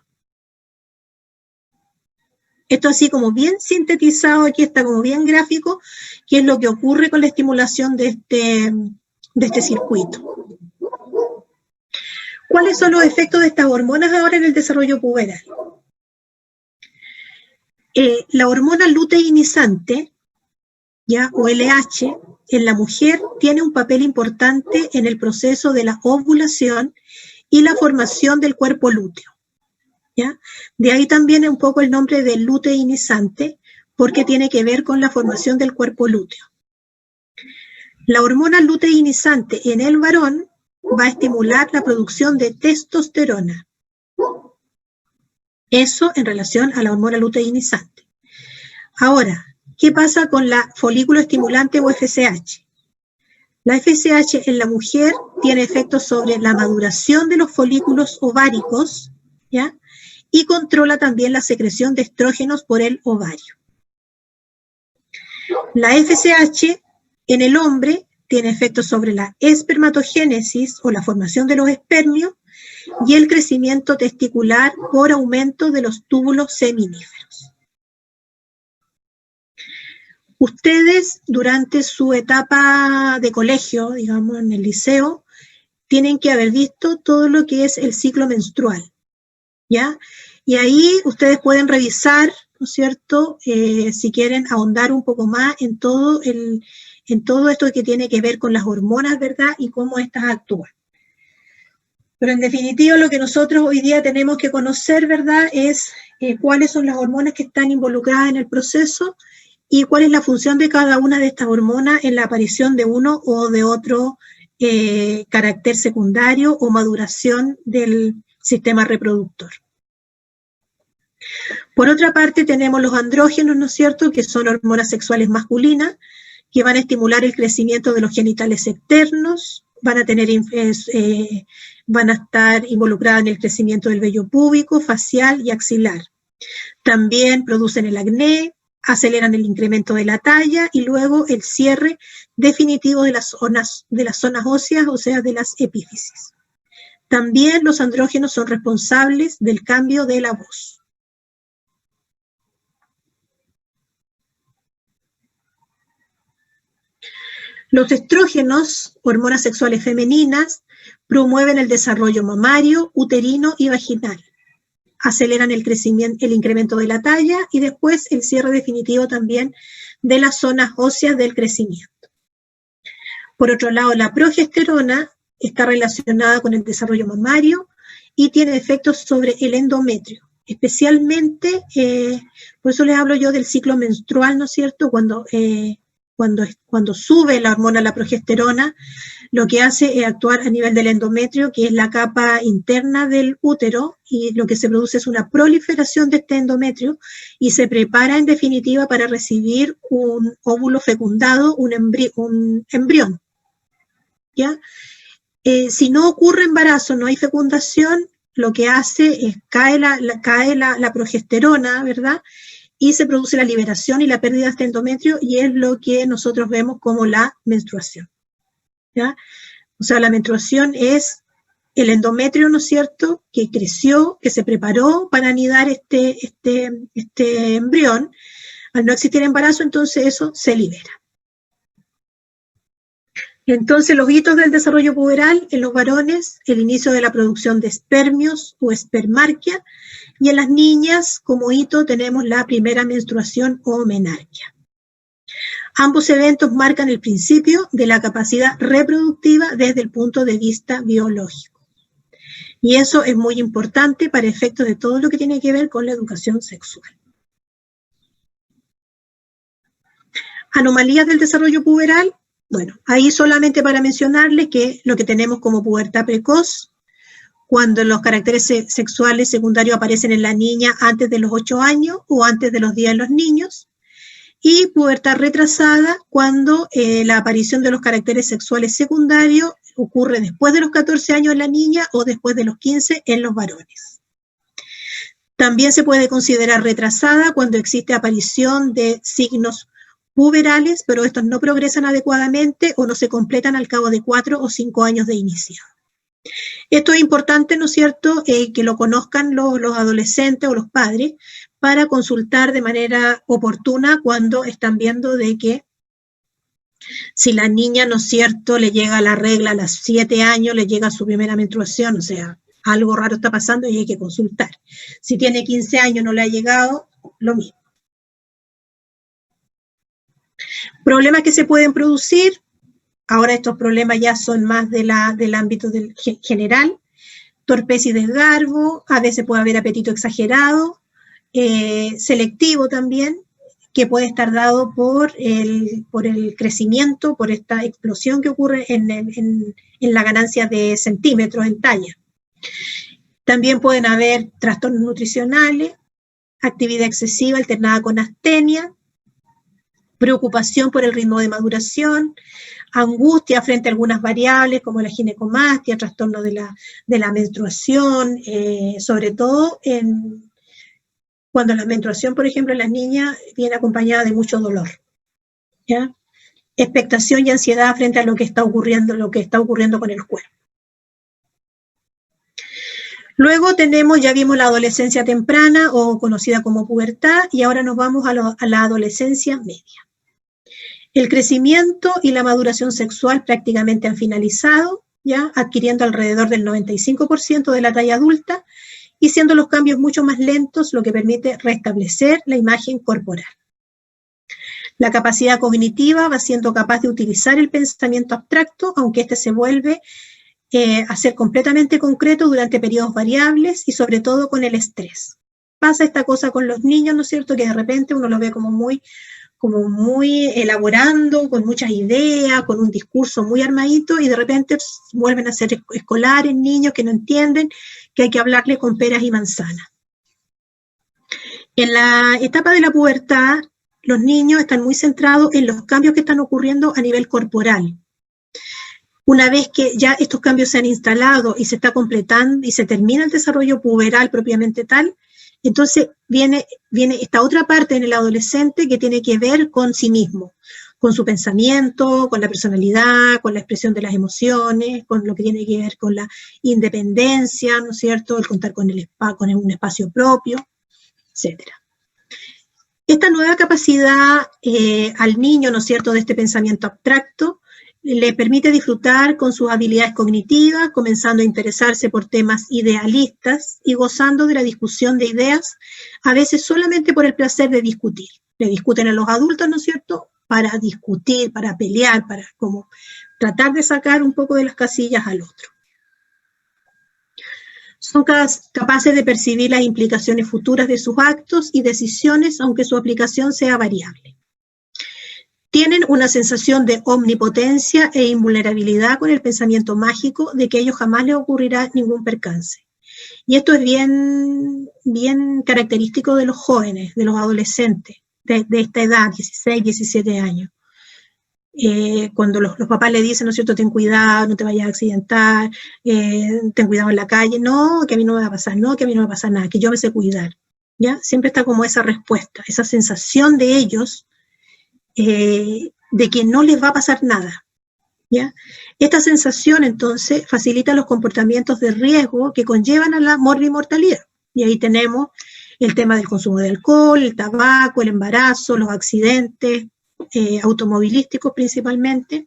Esto así como bien sintetizado, aquí está como bien gráfico, qué es lo que ocurre con la estimulación de este circuito. ¿Cuáles son los efectos de estas hormonas ahora en el desarrollo puberal? La hormona luteinizante, ¿ya? O LH, en la mujer tiene un papel importante en el proceso de la ovulación y la formación del cuerpo lúteo. ¿Ya? De ahí también un poco el nombre de luteinizante, porque tiene que ver con la formación del cuerpo lúteo. La hormona luteinizante en el varón va a estimular la producción de testosterona. Eso en relación a la hormona luteinizante. Ahora, ¿qué pasa con la folículo estimulante o FSH? La FSH en la mujer tiene efectos sobre la maduración de los folículos ováricos, ¿ya? Y controla también la secreción de estrógenos por el ovario. La FSH en el hombre tiene efectos sobre la espermatogénesis o la formación de los espermios y el crecimiento testicular por aumento de los túbulos seminíferos. Ustedes durante su etapa de colegio, digamos en el liceo, tienen que haber visto todo lo que es el ciclo menstrual, ¿ya? Y ahí ustedes pueden revisar, ¿no es cierto?, si quieren ahondar un poco más en todo esto que tiene que ver con las hormonas, ¿verdad?, y cómo éstas actúan. Pero en definitiva lo que nosotros hoy día tenemos que conocer, ¿verdad?, es cuáles son las hormonas que están involucradas en el proceso y cuál es la función de cada una de estas hormonas en la aparición de uno o de otro carácter secundario o maduración del sistema reproductor. Por otra parte tenemos los andrógenos, ¿no es cierto?, que son hormonas sexuales masculinas, que van a estimular el crecimiento de los genitales externos, van a estar involucradas en el crecimiento del vello púbico, facial y axilar. También producen el acné, aceleran el incremento de la talla y luego el cierre definitivo de las zonas óseas, o sea, de las epífisis. También los andrógenos son responsables del cambio de la voz. Los estrógenos, hormonas sexuales femeninas, promueven el desarrollo mamario, uterino y vaginal. Aceleran el crecimiento, el incremento de la talla y después el cierre definitivo también de las zonas óseas del crecimiento. Por otro lado, la progesterona está relacionada con el desarrollo mamario y tiene efectos sobre el endometrio, especialmente, por eso les hablo yo del ciclo menstrual, ¿no es cierto?, cuando sube la hormona, la progesterona, lo que hace es actuar a nivel del endometrio, que es la capa interna del útero, y lo que se produce es una proliferación de este endometrio, y se prepara en definitiva para recibir un óvulo fecundado, un embrión. ¿Ya? Si no ocurre embarazo, no hay fecundación, lo que hace es cae la progesterona, ¿verdad?, y se produce la liberación y la pérdida de este endometrio, y es lo que nosotros vemos como la menstruación. ¿Ya? O sea, la menstruación es el endometrio, ¿no es cierto?, que creció, que se preparó para anidar este embrión. Al no existir embarazo, entonces eso se libera. Entonces, los hitos del desarrollo puberal en los varones, el inicio de la producción de espermios o espermarquia, y en las niñas, como hito, tenemos la primera menstruación o menarquia. Ambos eventos marcan el principio de la capacidad reproductiva desde el punto de vista biológico. Y eso es muy importante para efectos de todo lo que tiene que ver con la educación sexual. Anomalías del desarrollo puberal. Bueno, ahí solamente para mencionarles que lo que tenemos como pubertad precoz, cuando los caracteres sexuales secundarios aparecen en la niña antes de los 8 años o antes de los 10 en los niños, y pubertad retrasada cuando la aparición de los caracteres sexuales secundarios ocurre después de los 14 años en la niña o después de los 15 en los varones. También se puede considerar retrasada cuando existe aparición de signos puberales, pero estos no progresan adecuadamente o no se completan al cabo de 4 o 5 años de iniciado. Esto es importante, ¿no es cierto?, que lo conozcan los adolescentes o los padres para consultar de manera oportuna cuando están viendo de que si la niña, ¿no es cierto?, le llega la regla a los 7 años, le llega su primera menstruación, o sea, algo raro está pasando y hay que consultar. Si tiene 15 años no le ha llegado, lo mismo. Problemas que se pueden producir. Ahora estos problemas ya son más del ámbito general. Torpeza y desgarbo, a veces puede haber apetito exagerado, selectivo también, que puede estar dado por el crecimiento, por esta explosión que ocurre en la ganancia de centímetros en talla. También pueden haber trastornos nutricionales, actividad excesiva alternada con astenia, preocupación por el ritmo de maduración, angustia frente a algunas variables como la ginecomastia, trastorno de la menstruación, sobre todo cuando la menstruación, por ejemplo, en las niñas viene acompañada de mucho dolor, ¿ya? Expectación y ansiedad frente a lo que está ocurriendo con el cuerpo. Luego ya vimos la adolescencia temprana o conocida como pubertad, y ahora nos vamos a la adolescencia media. El crecimiento y la maduración sexual prácticamente han finalizado, ya adquiriendo alrededor del 95% de la talla adulta y siendo los cambios mucho más lentos, lo que permite restablecer la imagen corporal. La capacidad cognitiva va siendo capaz de utilizar el pensamiento abstracto, aunque este se vuelve a ser completamente concreto durante periodos variables y sobre todo con el estrés. Pasa esta cosa con los niños, ¿no es cierto?, que de repente uno lo ve como muy elaborando, con muchas ideas, con un discurso muy armadito, y de repente vuelven a ser escolares, niños que no entienden que hay que hablarle con peras y manzanas. En la etapa de la pubertad, los niños están muy centrados en los cambios que están ocurriendo a nivel corporal. Una vez que ya estos cambios se han instalado y se está completando y se termina el desarrollo puberal propiamente tal, entonces viene esta otra parte en el adolescente que tiene que ver con sí mismo, con su pensamiento, con la personalidad, con la expresión de las emociones, con lo que tiene que ver con la independencia, ¿no es cierto?, el contar con un espacio propio, etc. Esta nueva capacidad al niño, ¿no es cierto?, de este pensamiento abstracto, le permite disfrutar con sus habilidades cognitivas, comenzando a interesarse por temas idealistas y gozando de la discusión de ideas, a veces solamente por el placer de discutir. Le discuten a los adultos, ¿no es cierto?, para discutir, para pelear, para como tratar de sacar un poco de las casillas al otro. Son capaces de percibir las implicaciones futuras de sus actos y decisiones, aunque su aplicación sea variable. Tienen una sensación de omnipotencia e invulnerabilidad con el pensamiento mágico de que a ellos jamás les ocurrirá ningún percance. Y esto es bien característico de los jóvenes, de los adolescentes, de esta edad, 16, 17 años. Cuando los papás le dicen, ¿no es cierto?, ten cuidado, no te vayas a accidentar, ten cuidado en la calle, no, que a mí no me va a pasar, no, que a mí no me va a pasar nada, que yo me sé cuidar, ¿ya? Siempre está como esa respuesta, esa sensación de ellos, de que no les va a pasar nada, ¿ya? Esta sensación, entonces, facilita los comportamientos de riesgo que conllevan a la morbimortalidad. Y ahí tenemos el tema del consumo de alcohol, el tabaco, el embarazo, los accidentes automovilísticos principalmente,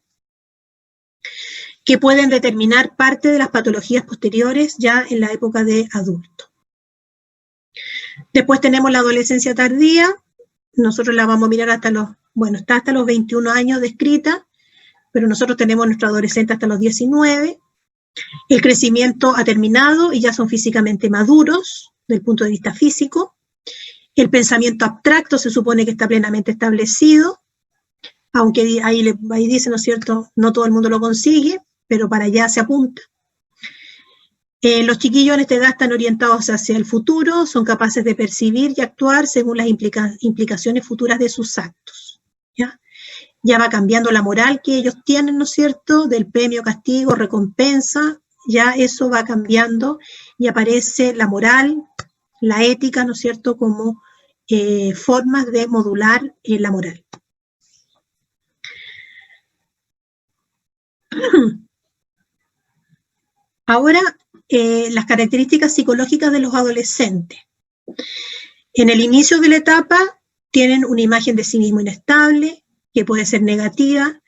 que pueden determinar parte de las patologías posteriores ya en la época de adulto. Después tenemos la adolescencia tardía. Nosotros la vamos a mirar hasta los 21 años descrita, pero nosotros tenemos nuestro adolescente hasta los 19. El crecimiento ha terminado y ya son físicamente maduros, desde el punto de vista físico. El pensamiento abstracto se supone que está plenamente establecido, aunque ahí dice, ¿no es cierto?, no todo el mundo lo consigue, pero para allá se apunta. Los chiquillos en esta edad están orientados hacia el futuro, son capaces de percibir y actuar según las implicaciones futuras de sus actos. Ya va cambiando la moral que ellos tienen, ¿no es cierto?, del premio, castigo, recompensa, ya eso va cambiando y aparece la moral, la ética, ¿no es cierto?, como formas de modular la moral. Ahora, las características psicológicas de los adolescentes. En el inicio de la etapa tienen una imagen de sí mismo inestable, que puede ser negativa,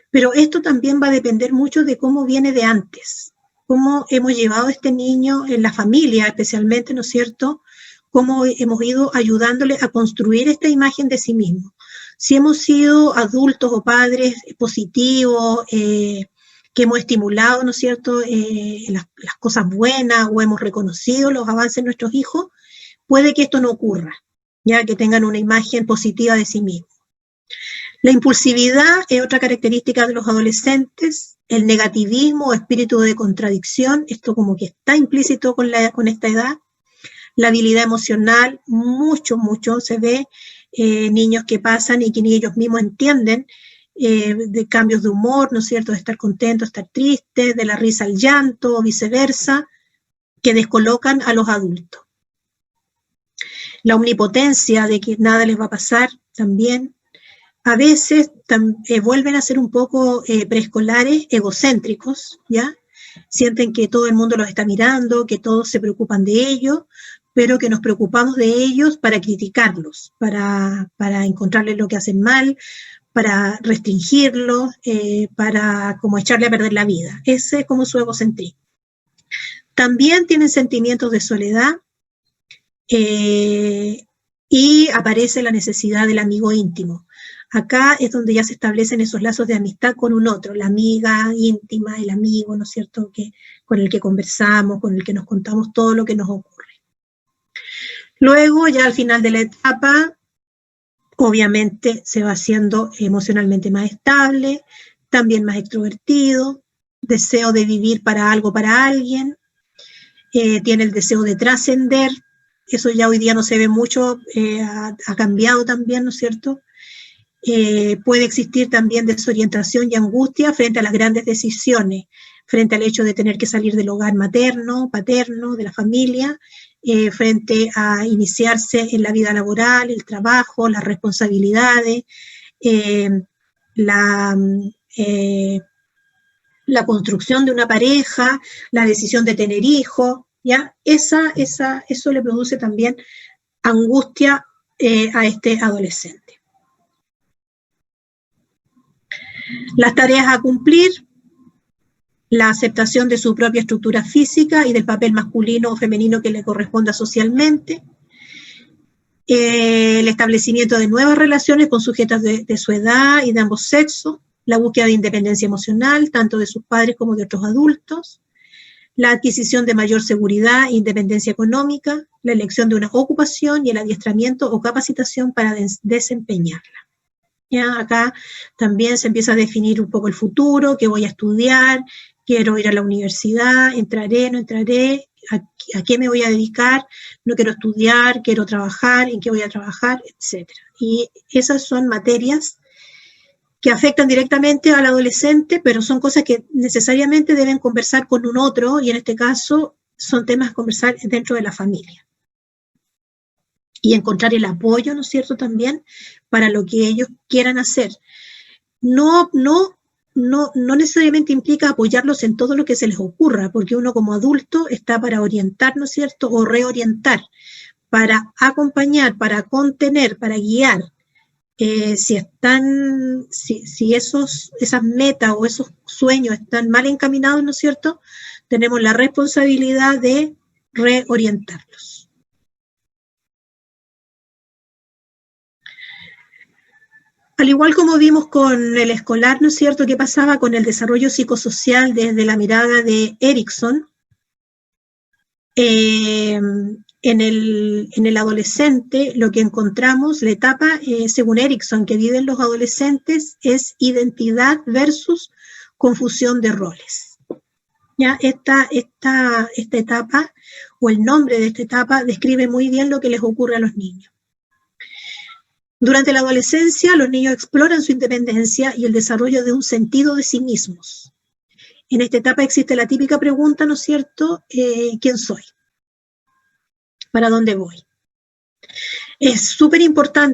pero esto también va a depender mucho de cómo viene de antes, cómo hemos llevado a este niño en la familia especialmente, ¿no es cierto?, cómo hemos ido ayudándole a construir esta imagen de sí mismo. Si hemos sido adultos o padres positivos, que hemos estimulado, ¿no es cierto?, las cosas buenas o hemos reconocido los avances de nuestros hijos, puede que esto no ocurra, ya que tengan una imagen positiva de sí mismos. La impulsividad es otra característica de los adolescentes, el negativismo o espíritu de contradicción, esto como que está implícito con esta edad, la habilidad emocional, mucho se ve, niños que pasan y que ni ellos mismos entienden, de cambios de humor, ¿no es cierto?, de estar contento, estar triste, de la risa al llanto o viceversa, que descolocan a los adultos. La omnipotencia de que nada les va a pasar también. A veces vuelven a ser un poco preescolares, egocéntricos, ¿ya? Sienten que todo el mundo los está mirando, que todos se preocupan de ellos, pero que nos preocupamos de ellos para criticarlos, para encontrarles lo que hacen mal, para restringirlos, para como echarle a perder la vida. Ese es como su egocentrismo. También tienen sentimientos de soledad y aparece la necesidad del amigo íntimo. Acá es donde ya se establecen esos lazos de amistad con un otro, la amiga íntima, el amigo, ¿no es cierto?, con el que conversamos, con el que nos contamos todo lo que nos ocurre. Luego, ya al final de la etapa, obviamente se va haciendo emocionalmente más estable, también más extrovertido, deseo de vivir para algo, para alguien, tiene el deseo de trascender, eso ya hoy día no se ve mucho, ha cambiado también, ¿no es cierto? Puede existir también desorientación y angustia frente a las grandes decisiones, frente al hecho de tener que salir del hogar materno, paterno, de la familia, frente a iniciarse en la vida laboral, el trabajo, las responsabilidades, la construcción de una pareja, la decisión de tener hijos, ¿ya? Eso le produce también angustia a este adolescente. Las tareas a cumplir, la aceptación de su propia estructura física y del papel masculino o femenino que le corresponda socialmente, el establecimiento de nuevas relaciones con sujetos de su edad y de ambos sexos, la búsqueda de independencia emocional, tanto de sus padres como de otros adultos, la adquisición de mayor seguridad e independencia económica, la elección de una ocupación y el adiestramiento o capacitación para desempeñarla. Ya acá también se empieza a definir un poco el futuro, qué voy a estudiar, quiero ir a la universidad, entraré, no entraré, a qué me voy a dedicar, no quiero estudiar, quiero trabajar, en qué voy a trabajar, etc. Y esas son materias que afectan directamente al adolescente, pero son cosas que necesariamente deben conversar con un otro, y en este caso son temas a conversar dentro de la familia. Y encontrar el apoyo, ¿no es cierto?, también para lo que ellos quieran hacer. No necesariamente implica apoyarlos en todo lo que se les ocurra, porque uno como adulto está para orientar, ¿no es cierto?, o reorientar, para acompañar, para contener, para guiar. Si esas metas o esos sueños están mal encaminados, ¿no es cierto?, tenemos la responsabilidad de reorientarlos. Al igual como vimos con el escolar, ¿no es cierto?, qué pasaba con el desarrollo psicosocial desde la mirada de Erikson, en el adolescente lo que encontramos, la etapa, según Erikson, que viven los adolescentes es identidad versus confusión de roles. Ya esta etapa, o el nombre de esta etapa, describe muy bien lo que les ocurre a los niños. Durante la adolescencia, los niños exploran su independencia y el desarrollo de un sentido de sí mismos. En esta etapa existe la típica pregunta, ¿no es cierto? ¿Quién soy? ¿Para dónde voy? Es súper importante